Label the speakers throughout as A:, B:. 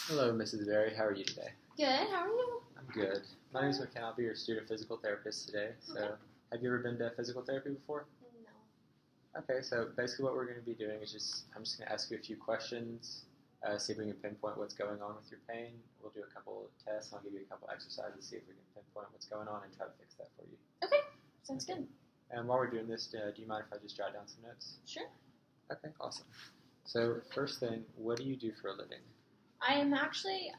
A: Hello, Mrs. Berry. How are you today?
B: Good. How are you?
A: I'm good. My name is McKenna. I'll be your student physical therapist today. So,
B: Okay.
A: have you ever been to physical therapy before?
B: No.
A: Okay, so basically what we're going to be doing is I'm just going to ask you a few questions, see if we can pinpoint what's going on with your pain. We'll do a couple of tests, and I'll give you a couple exercises, see if we can pinpoint what's going on and try to fix that for you.
B: Okay. Sounds good.
A: And while we're doing this, do you mind if I just jot down some notes?
B: Sure.
A: Okay, awesome. So, first thing, what do you do for a living?
B: I am actually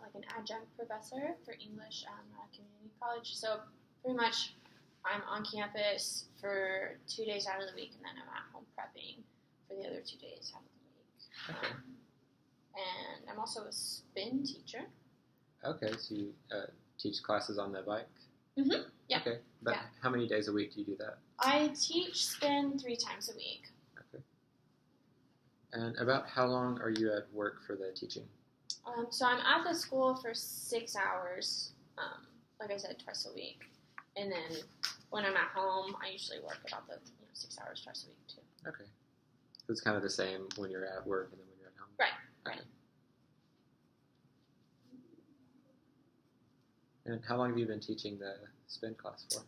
B: like an adjunct professor for English at a community college. So pretty much I'm on campus for 2 days out of the week, and then I'm at home prepping for the other 2 days out of the week.
A: Okay.
B: And I'm also a spin teacher.
A: Okay, so you teach classes on the bike?
B: Mm-hmm. Yeah.
A: Okay, but how many days a week do you do that?
B: I teach spin 3 times a week.
A: Okay. And about how long are you at work for the teaching?
B: So I'm at the school for 6 hours, like I said, twice a week. And then when I'm at home, I usually work about the 6 hours twice a week too.
A: Okay. So it's kind of the same when you're at work and then when you're at home?
B: Right,
A: okay. And how long have you been teaching the spin class for?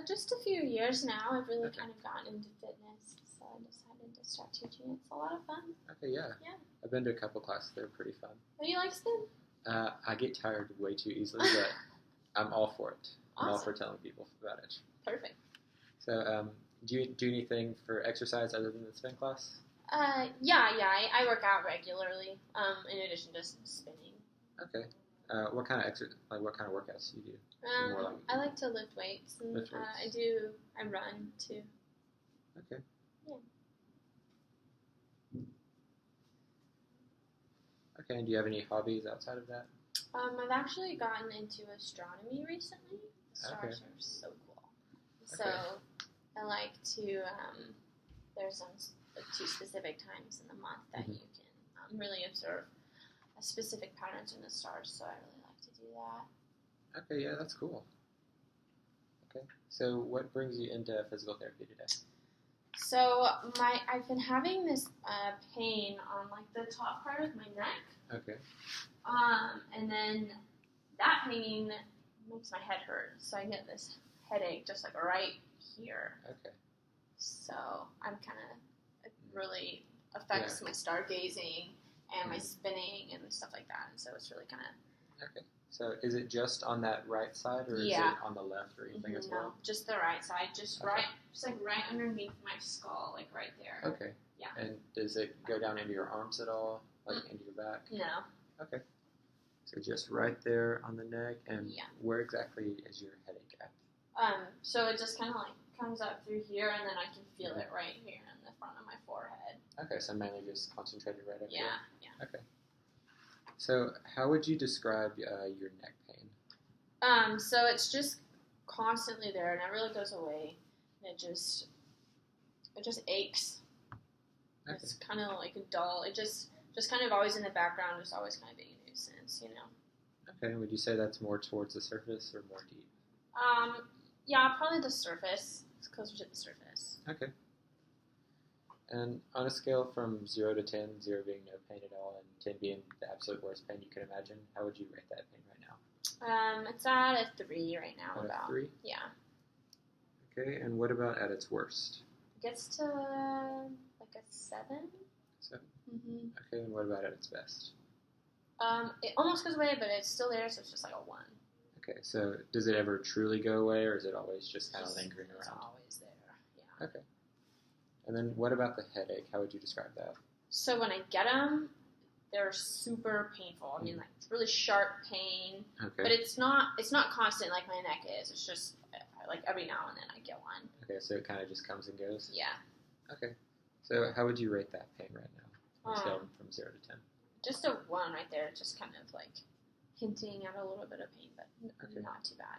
B: Just a few years now. I've really kind of gotten into fitness, so I decided to start teaching. It's a lot of fun.
A: Okay, yeah.
B: Yeah.
A: I've been to a couple classes. They're pretty fun.
B: Oh, you like spin?
A: I get tired way too easily, but I'm all for it. I'm all for telling people about it.
B: Perfect.
A: So, do you do anything for exercise other than the spin class?
B: Yeah. I work out regularly. In addition to spinning.
A: Okay. What kind of what kind of workouts do you do?
B: I like to lift weights, and
A: lift weights.
B: I run too.
A: Okay.
B: Yeah.
A: Okay, and do you have any hobbies outside of that?
B: I've actually gotten into astronomy recently. Stars are so cool. So I like to. There's some 2 specific times in the month that you can really observe specific patterns in the stars. So I really like to do that.
A: Okay, yeah, that's cool. Okay, so what brings you into physical therapy today?
B: So I've been having this pain on like the top part of my neck.
A: Okay.
B: And then that pain makes my head hurt, so I get this headache just like right here.
A: Okay.
B: So I'm it really affects my stargazing and my spinning and stuff like that, and so it's really kind of.
A: Okay. So is it just on that right side, or is it on the left or anything as well?
B: No, just the right side, just right underneath my skull, like right there.
A: Okay.
B: Yeah.
A: And does it go down into your arms at all, like into your back?
B: No.
A: Okay. So just right there on the neck, and where exactly is your headache at?
B: So it just kind of like comes up through here, and then I can feel it right here in the front of my forehead.
A: Okay, so mainly just concentrated right up here?
B: Yeah.
A: Okay. So how would you describe your neck pain?
B: So it's just constantly there, and it really goes away. And it just aches.
A: Okay.
B: It's kind of like a dull. It just kind of always in the background, just always kind of being a nuisance,
A: Okay, would you say that's more towards the surface or more deep?
B: Yeah, probably the surface. It's closer to the surface.
A: Okay. And on a scale from 0 to 10, 0 being no pain at all, and 10 being the absolute worst pain you could imagine, how would you rate that pain right now?
B: It's at a 3 right now.
A: At a 3?
B: Yeah.
A: Okay, and what about at its worst?
B: It gets to like a 7.
A: 7?
B: Mm-hmm.
A: Okay, and what about at its best?
B: It almost goes away, but it's still there, so it's just like a 1.
A: Okay, so does it ever truly go away, or is it always just kind of lingering around?
B: It's always there, yeah.
A: Okay. And then what about the headache? How would you describe that?
B: So when I get them, they're super painful. I mean, like, it's really sharp pain.
A: Okay.
B: But it's not constant like my neck is. It's just like every now and then I get one.
A: Okay, so it kind of just comes and goes?
B: Yeah.
A: Okay. So how would you rate that pain right now? On a scale from 0 to 10?
B: Just a 1 right there. Just kind of like hinting at a little bit of pain, but not too bad.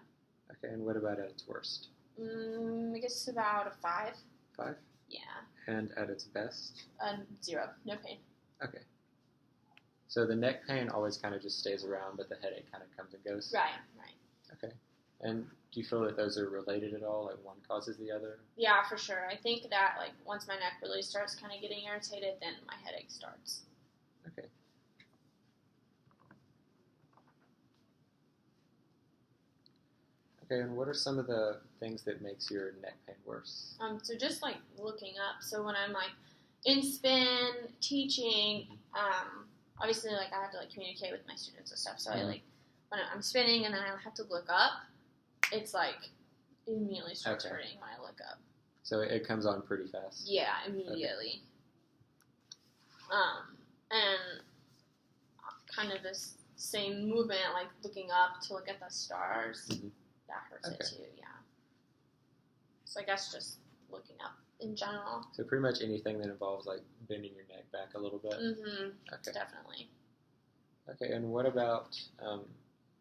A: Okay, and what about at its worst?
B: I guess about a 5.
A: 5?
B: Yeah.
A: And at its best?
B: 0. No pain.
A: Okay. So the neck pain always kind of just stays around, but the headache kind of comes and goes?
B: Right.
A: Okay. And do you feel that those are related at all? Like one causes the other?
B: Yeah, for sure. I think that like once my neck really starts kind of getting irritated, then my headache starts.
A: Okay. Okay, and what are some of the things that makes your neck pain worse?
B: So just like looking up. So when I'm like in spin teaching, obviously like I have to like communicate with my students and stuff. So I like when I'm spinning and then I have to look up, it's like immediately starts hurting when I look up.
A: So it comes on pretty fast.
B: Yeah, immediately. And kind of this same movement, like looking up to look at the stars, that hurts it too. Yeah. So I guess just looking up in general.
A: So pretty much anything that involves like bending your neck back a little bit. Okay.
B: Definitely.
A: Okay, and what about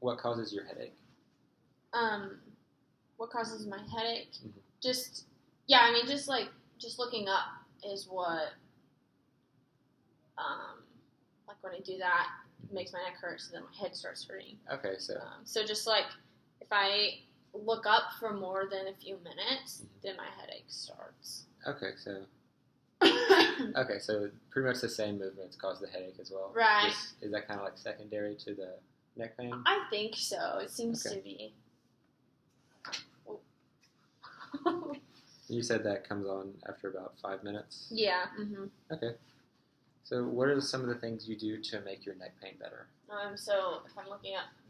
A: what causes your headache?
B: What causes my headache? Just looking up is what like when I do that, it makes my neck hurt, so then my head starts hurting. Okay, so just like if I look up for more than a few minutes, then my headache starts.
A: Okay, so pretty much the same movements cause the headache as well.
B: Right.
A: Is that kind of like secondary to the neck pain?
B: I think so. It seems to be.
A: You said that comes on after about 5 minutes?
B: Yeah.
A: Okay. So what are some of the things you do to make your neck pain better?
B: So if I'm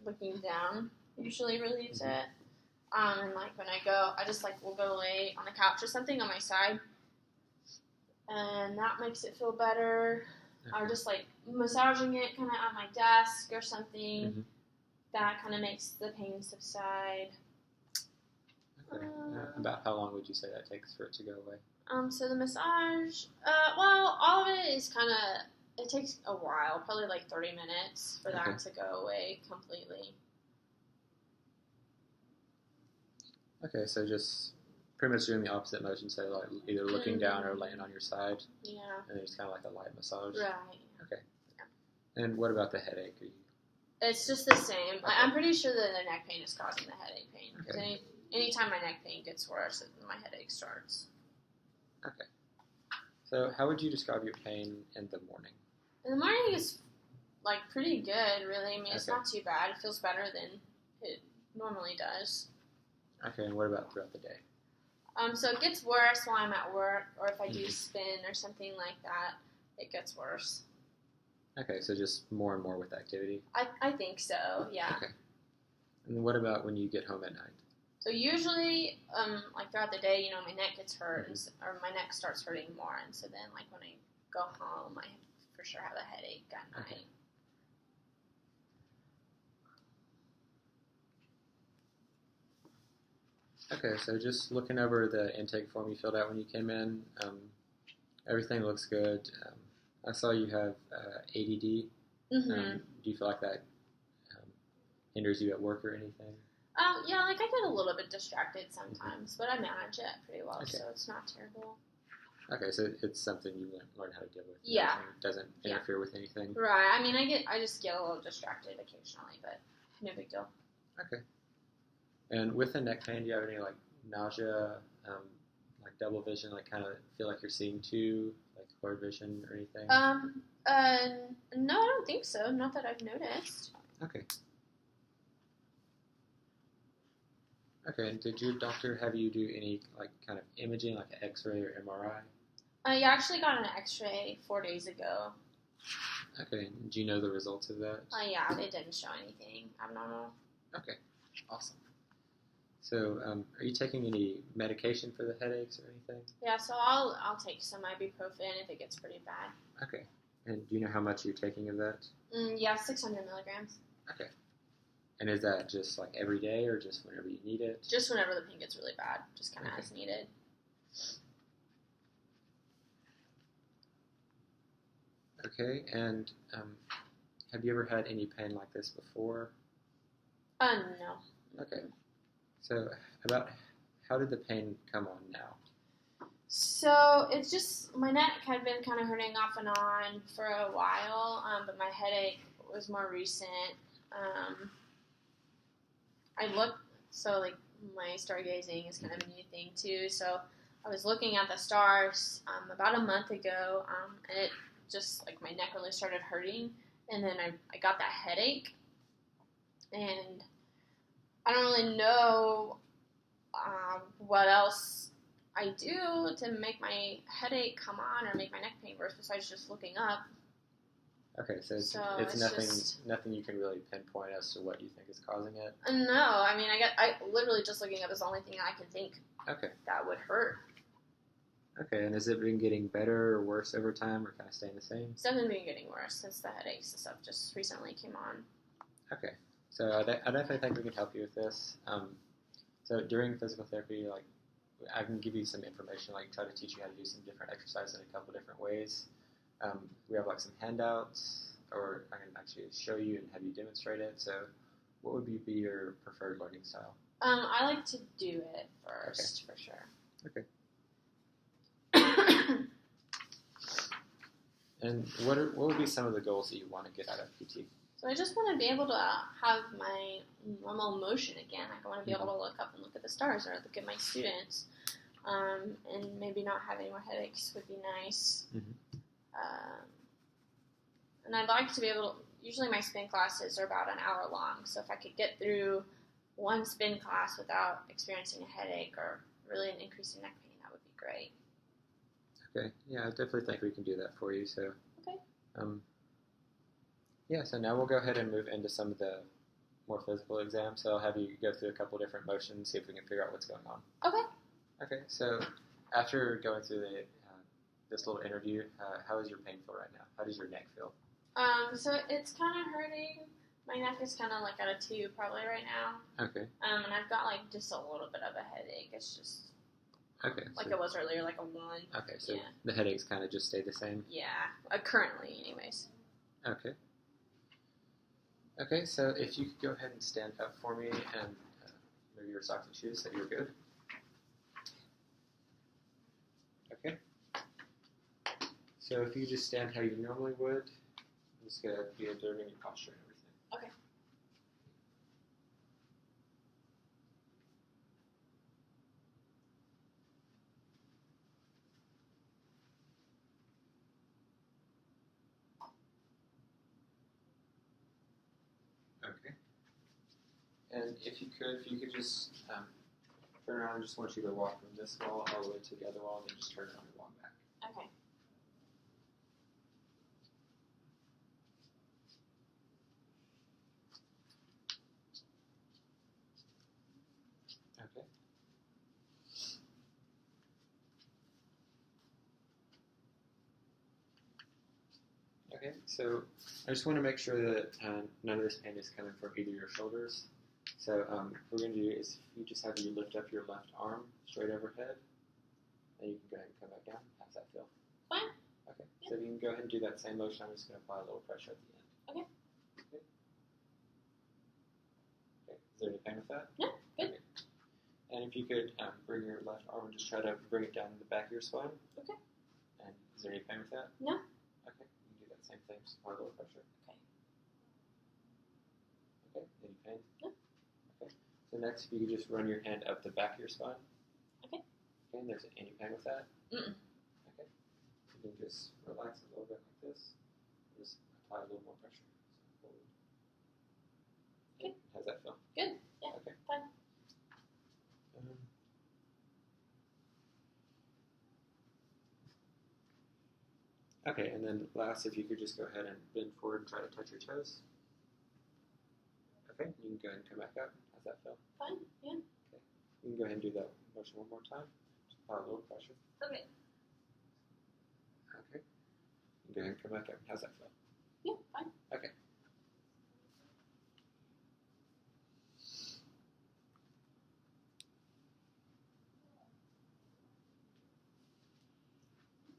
B: looking down, usually relieves it. And like when I go, I just like will go lay on the couch or something on my side, and that makes it feel better. Or just like massaging it kind of on my desk or something. That kind of makes the pain subside.
A: Okay. About how long would you say that takes for it to go away?
B: So the massage, well, all of it is kind of, it takes a while, probably like 30 minutes for that to go away completely.
A: Okay, so just pretty much doing the opposite motion, so like either looking down or laying on your side. Yeah. And then just kind of like a light massage.
B: Right.
A: Okay. Yeah. And what about the headache?
B: It's just the same. Okay. I'm pretty sure that the neck pain is causing the headache pain. Because anytime my neck pain gets worse, my headache starts.
A: Okay. So how would you describe your pain in the morning?
B: In the morning is like pretty good, really. I mean, it's not too bad. It feels better than it normally does.
A: Okay, and what about throughout the day?
B: So it gets worse while I'm at work, or if I do spin or something like that, it gets worse.
A: Okay, so just more and more with activity?
B: I think so, yeah.
A: Okay. And what about when you get home at night?
B: So usually, like throughout the day, you know, my neck gets hurt, or my neck starts hurting more, and so then, like when I go home, I for sure have a headache at night.
A: Okay, so just looking over the intake form you filled out when you came in, everything looks good. I saw you have ADD. Do you feel like that hinders you at work or anything?
B: Yeah, like I get a little bit distracted sometimes, but I manage it pretty well, so it's not terrible.
A: Okay, so it's something you learn how to deal with.
B: Yeah.
A: It doesn't interfere with anything.
B: Right. I mean, I just get a little distracted occasionally, but no big deal.
A: Okay. And with the neck pain, do you have any like nausea, like double vision, like kind of feel like you're seeing two, like blurred vision or anything?
B: No, I don't think so. Not that I've noticed.
A: Okay. Okay, and did your doctor have you do any like kind of imaging, like an X-ray or MRI?
B: I actually got an X-ray 4 days ago.
A: Okay, do you know the results of that?
B: Yeah, they didn't show anything abnormal.
A: Okay, awesome. So, are you taking any medication for the headaches or anything?
B: Yeah, so I'll take some ibuprofen if it gets pretty bad.
A: Okay, and do you know how much you're taking of that?
B: Yeah, 600 milligrams.
A: Okay. And is that just like every day or just whenever you need it?
B: Just whenever the pain gets really bad, just kind of as needed.
A: Okay, and have you ever had any pain like this before?
B: No.
A: Okay. So, about how did the pain come on now?
B: So, it's just, my neck had been kind of hurting off and on for a while, but my headache was more recent. I looked, so like my stargazing is kind of a new thing too, so I was looking at the stars about a month ago, and it just, like my neck really started hurting, and then I got that headache, and I don't really know what else I do to make my headache come on or make my neck pain worse besides just looking up.
A: Okay, so it's nothing you can really pinpoint as to what you think is causing it.
B: No, I mean, I literally just looking up is the only thing I can think.
A: Okay.
B: That would hurt.
A: Okay, and has it been getting better or worse over time, or kind of staying the same?
B: It's definitely been getting worse since the headaches and stuff just recently came on.
A: Okay, so I definitely think we can help you with this. So during physical therapy, like, I can give you some information, like try to teach you how to do some different exercises in a couple different ways. We have like some handouts, or I can actually show you and have you demonstrate it. So what would be your preferred learning style?
B: I like to do it first, for sure.
A: Okay. And what would be some of the goals that you want to get out of PT?
B: So I just want to be able to have my normal motion again. Like I want to be able to look up and look at the stars or look at my students. And maybe not have any more headaches would be nice.
A: Mm-hmm.
B: And I'd like to be able to, usually my spin classes are about an hour long, so if I could get through one spin class without experiencing a headache or really an increase in neck pain, that would be great.
A: Okay, yeah, I definitely think we can do that for you. So,
B: okay.
A: Yeah, so now we'll go ahead and move into some of the more physical exams. So I'll have you go through a couple different motions, see if we can figure out what's going on.
B: Okay.
A: Okay, so after going through this little interview, how is your pain feel right now? How does your neck feel?
B: So it's kind of hurting. My neck is kind of like at a 2 probably right now.
A: Okay.
B: And I've got like just a little bit of a headache. It's just like it was earlier, like a 1.
A: Okay, so the headaches kind of just stay the same?
B: Yeah, currently anyways.
A: Okay. Okay, so if you could go ahead and stand up for me and move your socks and shoes so you're good. Okay. So if you just stand how you normally would, I'm just going to be observing your posture and everything.
B: Okay.
A: Okay. And if you could just turn around, I just want you to walk from this wall all the way to the other wall, and then just turn around and walk back.
B: Okay.
A: Okay. Okay, so I just want to make sure that none of this pain is coming from either your shoulders. So what we're going to do is you just have you lift up your left arm straight overhead, and you can go ahead and come back down. How's that feel?
B: Fine.
A: Okay, so if you can go ahead and do that same motion, I'm just going to apply a little pressure at the end.
B: Okay.
A: Okay. Okay. Is there any pain with that?
B: No, good.
A: Okay. And if you could bring your left arm and just try to bring it down to the back of your spine.
B: Okay.
A: And is there any pain with that?
B: No.
A: Okay. You can do that same thing, just apply a little pressure.
B: Okay.
A: Okay. Any pain?
B: No.
A: Okay. So next, if you could just run your hand up the back of your spine.
B: Okay.
A: Okay. And there's any pain with that?
B: Mm-mm.
A: Okay. You can just relax a little bit like this. Just apply a little more pressure. So forward.
B: Okay.
A: How's that feel?
B: Good. Yeah.
A: Okay.
B: Fine.
A: Okay, and then last, if you could just go ahead and bend forward and try to touch your toes. Okay, you can go ahead and come back up. How's that feel?
B: Fine. Yeah.
A: Okay. You can go ahead and do that motion one more time. Just apply a little pressure.
B: Okay.
A: Okay. You can go ahead and come back up. How's that feel?
B: Yeah. Fine.
A: Okay.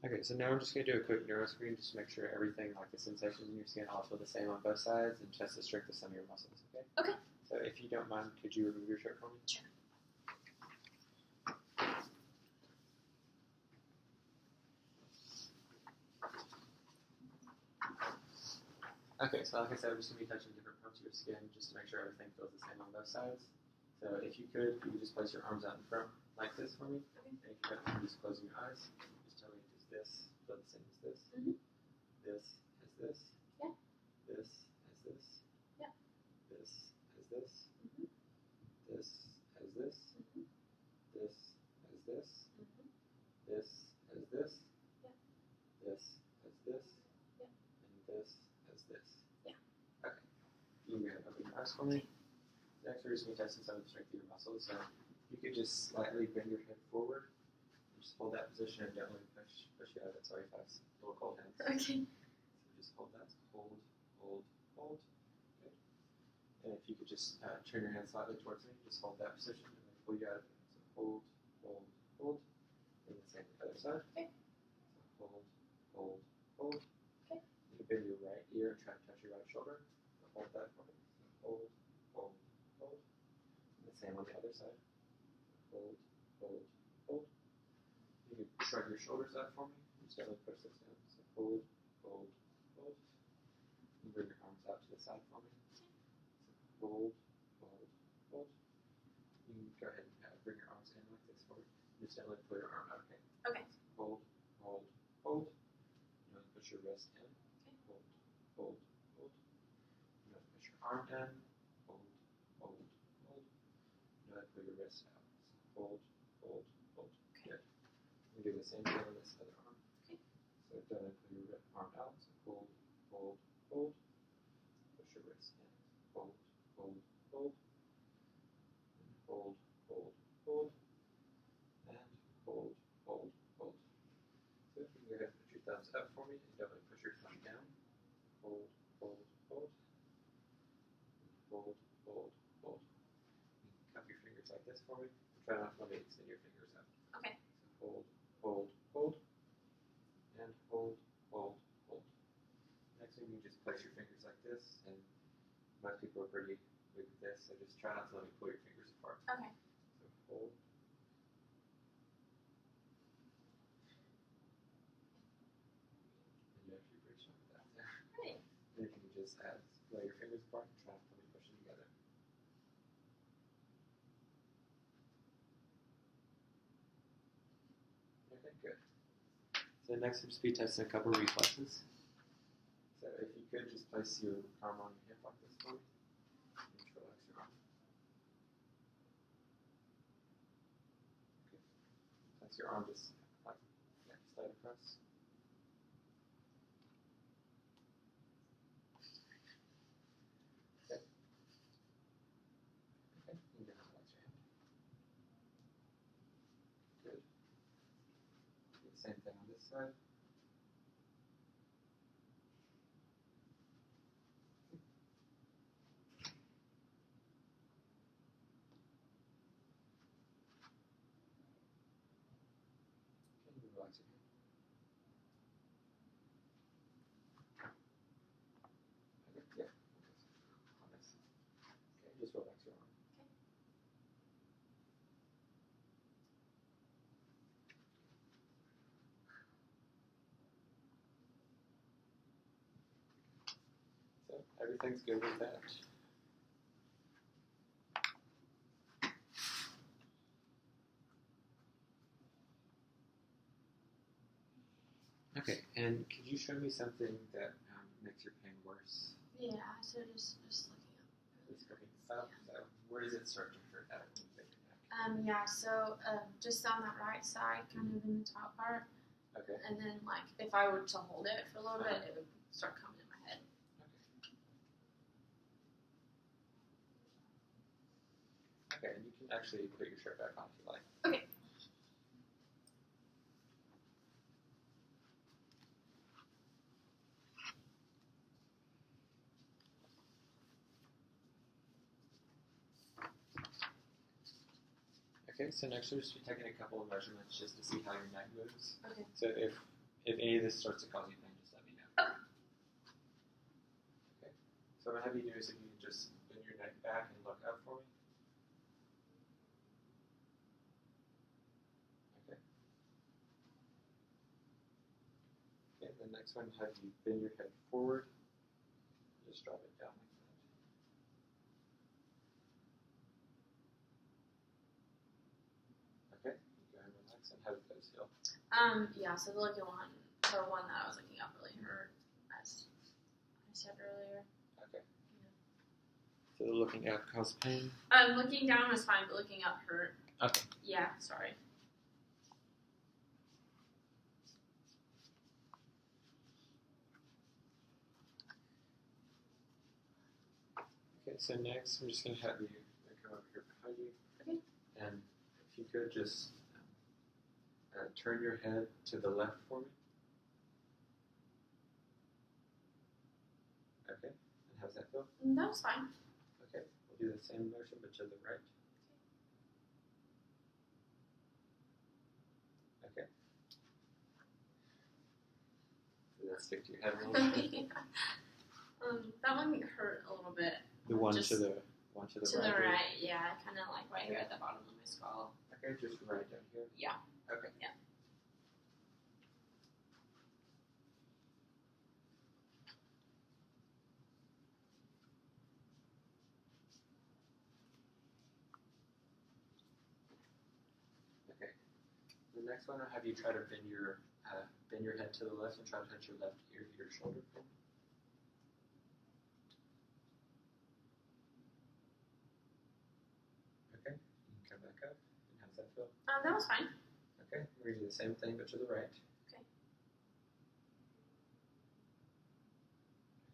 A: Okay, so now we're just going to do a quick neuro screen just to make sure everything, like the sensations in your skin, all feel the same on both sides and test the strength of some of your muscles, okay?
B: Okay.
A: So if you don't mind, could you remove your shirt for me?
B: Sure.
A: Okay, so like I said, we're just going to be touching different parts of your skin just to make sure everything feels the same on both sides. So if you could just place your arms out in front like this for me.
B: Okay.
A: And if you don't mind just closing your eyes, just tell me, does this feel the same as this?
B: Mm-hmm.
A: This is this?
B: Yeah.
A: This is this?
B: Yeah.
A: This is this?
B: Mm-hmm.
A: this as this.
B: Yeah.
A: Okay. You can go ahead and open your eyes for me. Next, we're just going to be testing some of the strength of your muscles. So you could just slightly bend your head forward. Just hold that position and gently push you out of it. Sorry if I have little cold hands.
B: Okay.
A: So just hold that. Hold, hold, hold. Good. And if you could just turn your hand slightly towards me, just hold that position and then pull you out of it. So hold, hold, hold. And the same with the other side.
B: Okay.
A: So hold, hold, hold.
B: Okay.
A: You can bend your right ear and try to touch your right shoulder. So hold that for me. So hold, hold, hold. And the same on the other side. Hold, hold, hold. You can shrug your shoulders up for me. Just gently push this down. So hold, hold, hold. And bring your arms out to the side for me. So hold, hold, hold. You can go ahead and bring your arms in like this for me. Just gently pull your arm out, okay?
B: Okay.
A: So hold, hold, hold. You want to push your wrist in.
B: Okay.
A: Hold, hold, hold. You want to push your arm in. Hold, hold, hold. You want to pull your wrist out. So hold, hold, hold.
B: Okay.
A: Good. You do the same thing on this other arm.
B: Okay.
A: So gently pull your arm out. So hold, hold, hold. Push your wrist in. Hold, hold, hold. And hold, hold, hold. And hold, hold, hold. So if you can go ahead and put your thumbs up for me and definitely push your thumb down. Hold, hold, hold. Hold, hold, hold. You can cup your fingers like this for me. And try not to let me extend your fingers out.
B: Okay.
A: So hold, hold, hold. And hold, hold, hold. Next thing, you can just place your fingers like this. And most people are pretty good with this, so just try not to let me pull your fingers apart.
B: Okay.
A: So hold. And you're actually pretty strong with that there.
B: Great.
A: Then you can just lay your fingers apart and try not to push them together. Okay, good. So next, we'll just be testing a couple of reflexes. So if you could just place your arm on your hip like this for me. And just relax your arm. Okay. Place your arm just like slide across. Okay. Okay. You can relax your hand. Good. Do the same thing on this side. Okay, you can relax your hand. Okay, yeah. On this. Okay, just relax your arm. So everything's good with that. Okay, and could you show me something that makes your pain worse?
B: Yeah. So just looking up.
A: Just looking up. So where does it start to hurt at when you bend your neck?
B: Yeah. So just on that right side, kind of in the top part,
A: Okay.
B: and then like if I were to hold it for a little bit, it would start coming in my head.
A: Okay, and you can actually put your shirt back on if you like.
B: Okay.
A: Okay, so next we'll just be taking a couple of measurements just to see how your neck moves.
B: Okay.
A: So if any of this starts to cause you pain, just let me know. Okay. So what I'm going to have you do is if you can just bend your neck back and look up for me. Okay. Okay, the next one, have you bend your head forward. Just drop it down like that. Okay, you go ahead and relax. And how did those feel?
B: Yeah. So the one that I was looking up really hurt, as I said earlier.
A: Okay. So looking up cause pain?
B: Looking down was fine, but looking up hurt.
A: Okay.
B: Yeah. Sorry.
A: Okay, so next I'm just going to have you come over here behind you.
B: Okay.
A: And if you could just turn your head to the left for me. Okay, and how's that feel?
B: That was fine.
A: Okay, we'll do the same motion but to the right. Okay. Did that stick to your head a little bit?
B: Yeah. That one hurt a little bit.
A: The one
B: Just
A: to the right.
B: To the right, yeah, kind of like right here at the bottom of my skull.
A: Okay, just right down here.
B: Yeah.
A: Okay.
B: Yeah.
A: Okay. The next one, I'll have you try to bend your head to the left and try to touch your left ear to your shoulder. Okay. You can come back up. And how's that feel?
B: That was fine.
A: Okay. We're gonna do the same thing but to the right.
B: Okay.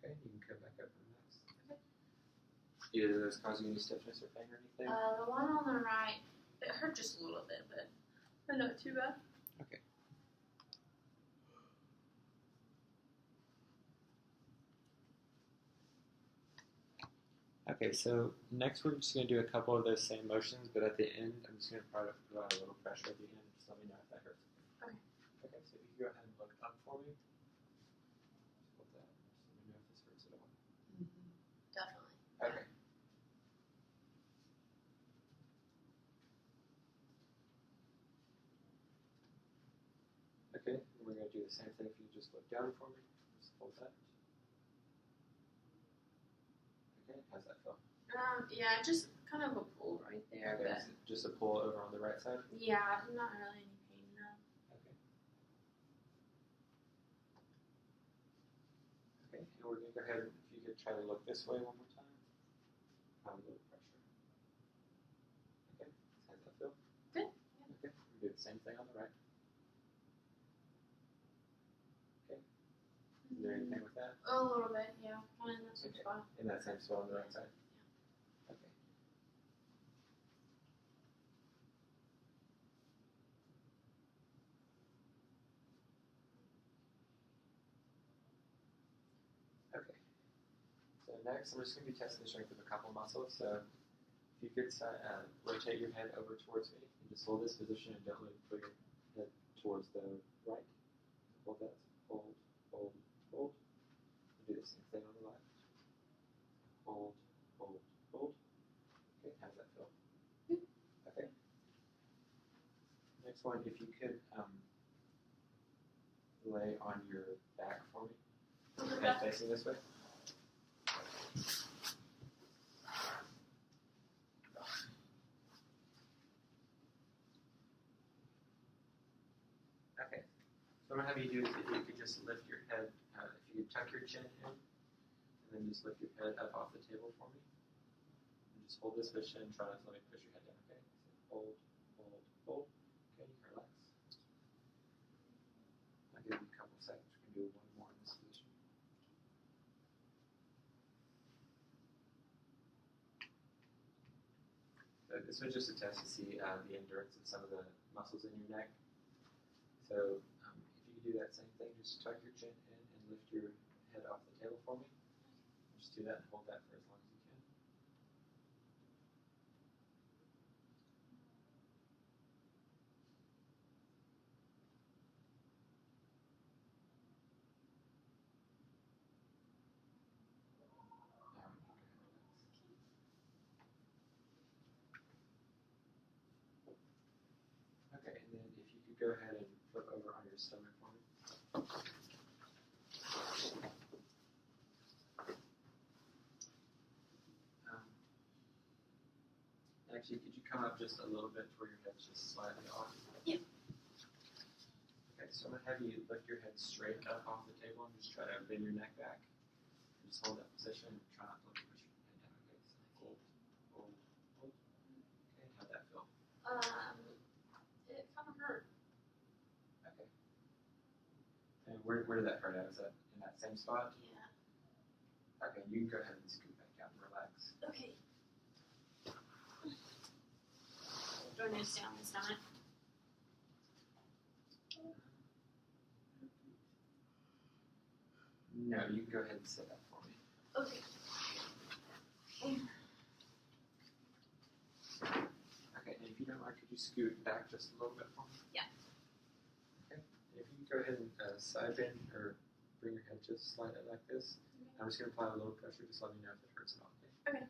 A: Okay. You can come back up and relax. Okay. Either of those causing any stiffness or pain or anything?
B: The one on the right, it hurt just a little bit, but not too bad.
A: Okay. Okay, so next we're just going to do a couple of those same motions, but at the end, I'm just going to provide a little pressure at the end. Just let me know if that hurts.
B: Okay.
A: Okay, so if you go ahead and look up for me. Hold that. Just let me know if this hurts at all.
B: Definitely.
A: Okay. Okay, and we're going to do the same thing if you just look down for me. Just hold that. Okay, how's that feel?
B: Yeah, just kind of a pull right there,
A: Okay,
B: but
A: is it just a pull over on the right side?
B: yeah, not really any pain though.
A: Okay. Okay, and we're going to go ahead and if you could try to look this way one more time. A little pressure. Okay, how's that feel?
B: Good.
A: Okay, we do the same thing on the right. Okay. Is there anything with that?
B: A little bit, yeah. Kind of in that same spot.
A: In that same spot on the right side? Okay. Okay. So next, I'm just going to be testing the strength of a couple muscles. So if you could rotate your head over towards me and just hold this position and don't really put your head towards the right. Hold that. Hold, hold, hold. Do the same thing on the left. Hold, hold, hold. Okay, how's that feel?
B: Good.
A: Okay. Next one, if you could lay on your back for me. Head facing this way. Okay. So what I'm going to have you do is if you could just lift your head, if you could tuck your chin in, and then just lift your head up off the table for me. And just hold this position and try not to let me push your head down, okay? So hold, hold, hold. Okay, you can relax. I'll give you a couple seconds. We can do one more in this position. So this was just a test to see the endurance of some of the muscles in your neck. So if you could do that same thing, just tuck your chin in and lift your head off the table for me. Just do that and hold that for as long as you can. Okay, and then if you could go ahead and flip over on your stomach for me. Actually, could you come up just a little bit to where your head's just slightly off?
B: Yep.
A: Okay, so I'm going to have you lift your head straight up off the table and just try to bend your neck back. And just hold that position and try not to let me push your head down. Okay, so hold, hold, hold. Okay, how'd that feel?
B: It kind of hurt.
A: Okay. And where did that hurt at? Was that in that same spot?
B: Yeah.
A: Okay, you can go ahead and scoot back down and relax.
B: Okay. Do I need to stay on my stomach?
A: No, you can go ahead and sit up for me.
B: Okay.
A: Okay, and if you don't mind, could you scoot back just a little bit for me?
B: Yeah.
A: Okay. If you can go ahead and side bend or bring your head just slightly like this. I'm just going to apply a little pressure. Just let me know if it hurts at all. Okay.
B: Okay.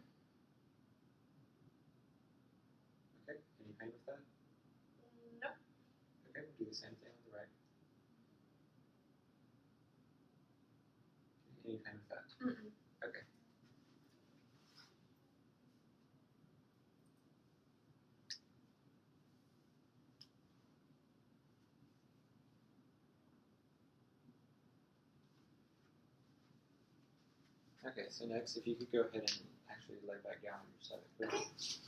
A: Okay. Any pain with that?
B: Nope.
A: Okay. We'll do the same thing on the right. Okay. Any pain with that?
B: Mm-mm.
A: Okay. Okay, so next, if you could go ahead and actually lay back down on your stomach, please.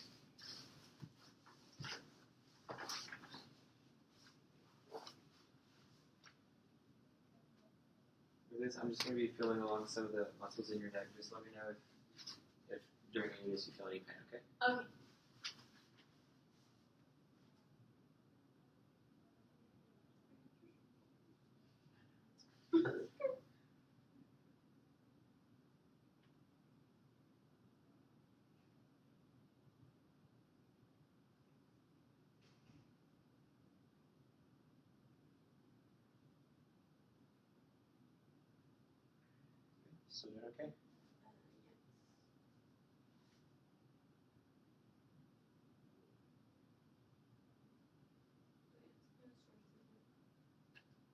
B: Okay.
A: With this, I'm just going to be feeling along some of the muscles in your neck. Just let me know if during any of this you feel any pain, okay?
B: Okay.
A: Still doing okay?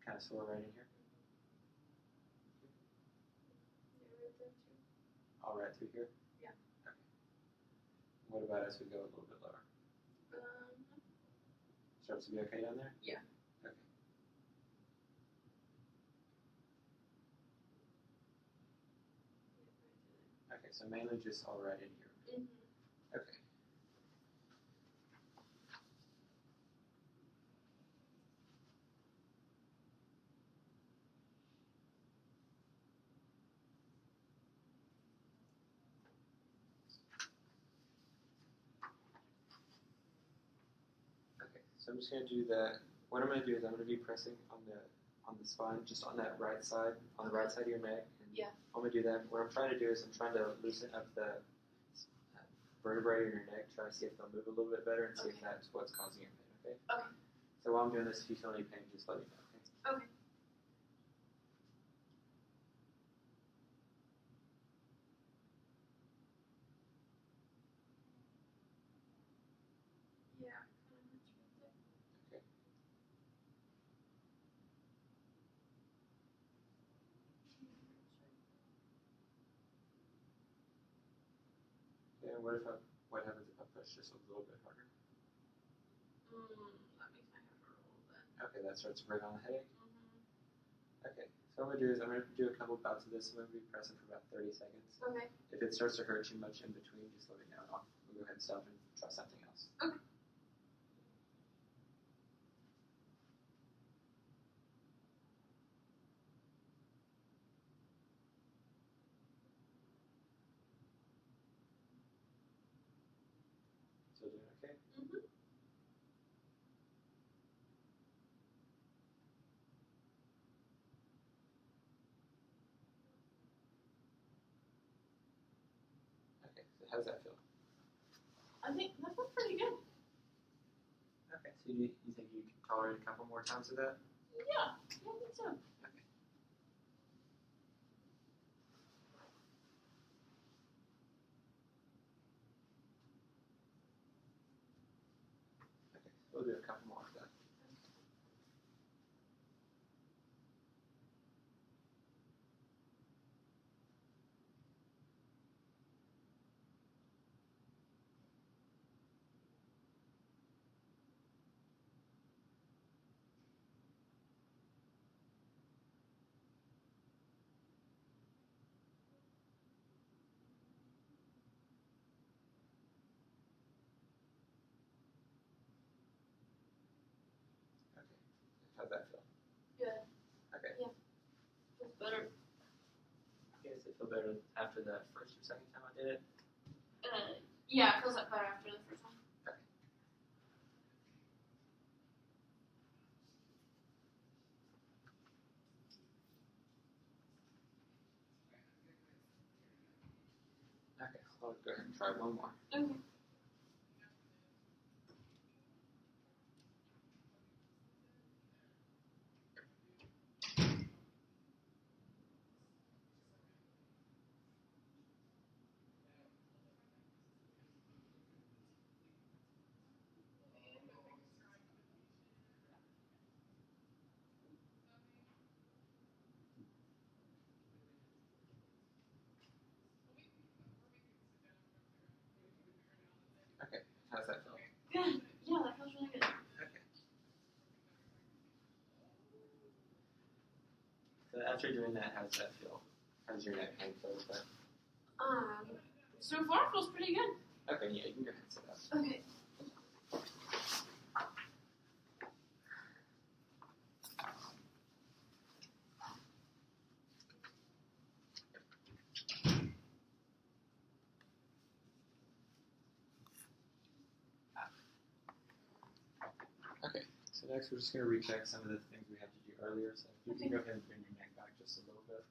A: Kind of sore right in here? All right through here?
B: Yeah.
A: Okay. What about as we go a little bit lower? Starts to be okay down there?
B: Yeah.
A: Okay. Okay, so mainly just all right in here.
B: Mm-hmm.
A: Okay. Okay, so I'm just going to do that. What I'm going to do is I'm going to be pressing on the spine, just on that right side, on the right side of your neck. And
B: Yeah.
A: I'm going to do that. What I'm trying to do is I'm trying to loosen up the vertebrae in your neck, try to see if they'll move a little bit better and see if that's what's causing your pain, okay?
B: Okay.
A: So while I'm doing this, if you feel any pain, just let me know, okay?
B: Okay. Yeah, kind of hurts right there.
A: Okay. Okay, and what happens if I push just a little bit harder?
B: That makes my head hurt a little bit.
A: Okay, that starts to bring on the headache?
B: Mm-hmm.
A: Okay, so what I'm going to do is I'm going to do a couple bouts of this. I'm going to be pressing for about 30 seconds.
B: Okay.
A: If it starts to hurt too much in between, just let me know. We'll go ahead and stop and try something else.
B: Okay.
A: Still doing okay?
B: Mm-hmm.
A: Okay, so how does that feel?
B: I think that felt pretty good.
A: Okay, so you think you can tolerate a couple more times of that?
B: Yeah, I think so.
A: Okay. Okay, so we'll do a couple more of that. Okay, how's that feel?
B: Good.
A: Okay.
B: Yeah. Feels better.
A: Okay, does it feel better after the first or second time I did it?
B: Yeah, it feels up better after the first one.
A: Okay, I'll go ahead and try one more.
B: Okay.
A: Okay, how's that feel?
B: Good. Yeah, that feels really good.
A: Okay. So after doing that, how does that feel? How does your neck pain feel with that?
B: So far it feels pretty good.
A: Okay, yeah, you can go ahead and sit up.
B: Okay.
A: Okay, so next we're just going to recheck some of the things we had to do earlier. So if you can go ahead and bring your neck back just a little bit.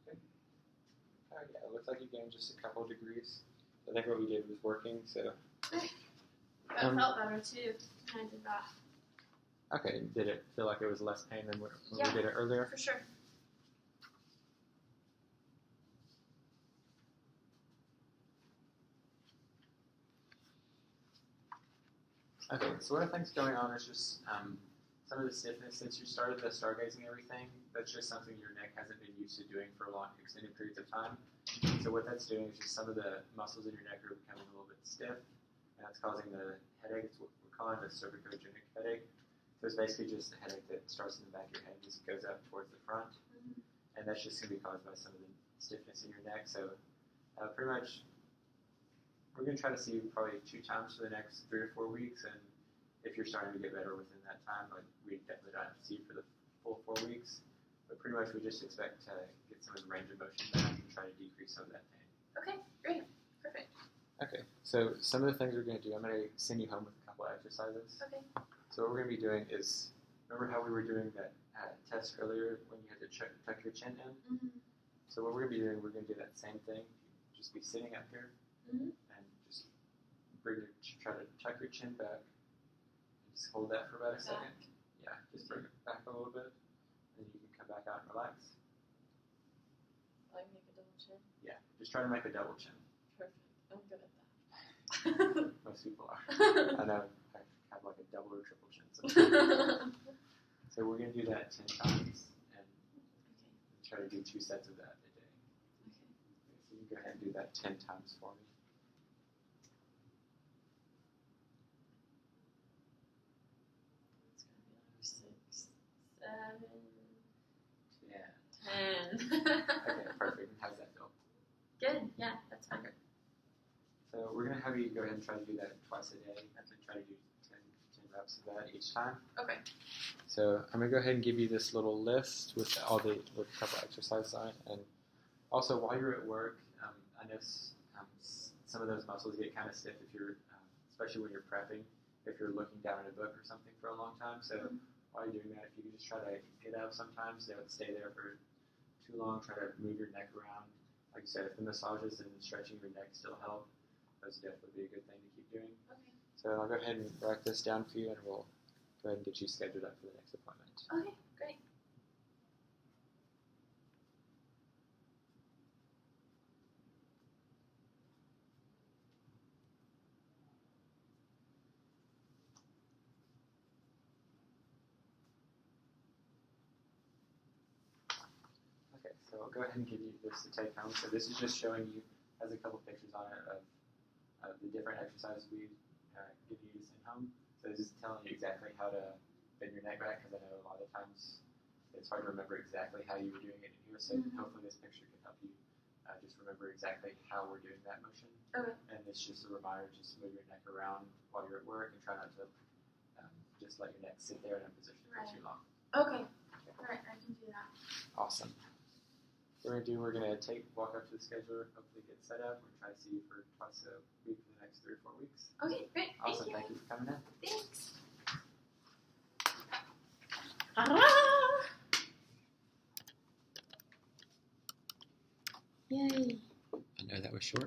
A: Okay. Yeah, it looks like you gained just a couple degrees. I think what we did was working, so.
B: That felt better too when I did that.
A: Okay, did it feel like it was less pain than when
B: Yeah,
A: we did it earlier?
B: For sure.
A: Okay, so what I think's going on is just some of the stiffness since you started the stargazing and everything. That's just something your neck hasn't been used to doing for long, extended periods of time. So what that's doing is just some of the muscles in your neck are becoming a little bit stiff, and that's causing the headache. It's what we're calling the cervicogenic headache. So it's basically just a headache that starts in the back of your head and just goes up towards the front, and that's just going to be caused by some of the stiffness in your neck. So pretty much. We're going to try to see you probably 2 times for the next 3 or 4 weeks, and if you're starting to get better within that time, like we definitely don't have to see you for the full 4 weeks. But pretty much we just expect to get some of the range of motion back and try to decrease some of that pain.
B: Okay, great. Perfect.
A: Okay, so some of the things we're going to do, I'm going to send you home with a couple exercises.
B: Okay.
A: So what we're going to be doing is, remember how we were doing that test earlier when you had to tuck your chin in?
B: Mm-hmm.
A: So what we're going to be doing, we're going to do that same thing. Just be sitting up here.
B: Mm-hmm.
A: Just try to tuck your chin back. Just hold that for about a second. Yeah, just bring it back a little bit. Then you can come back out and relax.
B: Like make a double chin?
A: Yeah, just try to make a double chin.
B: Perfect. I'm good at that.
A: Most people are. I know I have like a double or triple chin sometimes. So we're going to do that 10 times and try to do 2 sets of that a day. Okay, so you can go ahead and do that 10 times for me. Okay, perfect. How's that feel?
B: Good, yeah, that's fine.
A: Okay. So we're going to have you go ahead and try to do that twice a day. I'm going to try to do 10 reps of that each time.
B: Okay.
A: So I'm going to go ahead and give you this little list with with a couple exercises on it. And also, while you're at work, I know some of those muscles get kind of stiff if you're, especially when you're prepping, if you're looking down at a book or something for a long time. So while you're doing that, if you can just try to get up sometimes, they would stay there for too long, try to move your neck around. Like you said, if the massages and stretching your neck still help, those would definitely be a good thing to keep doing.
B: Okay.
A: So I'll go ahead and write this down for you, and we'll go ahead and get you scheduled up for the next appointment.
B: Okay, great.
A: Okay, so I'll go ahead and give you this to take home. So this is just showing you, has a couple pictures on it of the different exercises we give you to send home. So this is telling you exactly how to bend your neck back, because I know a lot of times it's hard to remember exactly how you were doing it in here. So hopefully this picture can help you just remember exactly how we're doing that motion.
B: Okay.
A: And it's just a reminder just to move your neck around while you're at work and try not to just let your neck sit there in a position for too long.
B: Okay. Alright, I can do that.
A: Awesome. What we're gonna walk up to the scheduler, hopefully get set up. We're gonna try to see you for twice a week for the next 3 or 4 weeks.
B: Okay, great.
A: Awesome.
B: Thank you.
A: Thank you for coming in.
B: Thanks. Yay.
A: I know that was short.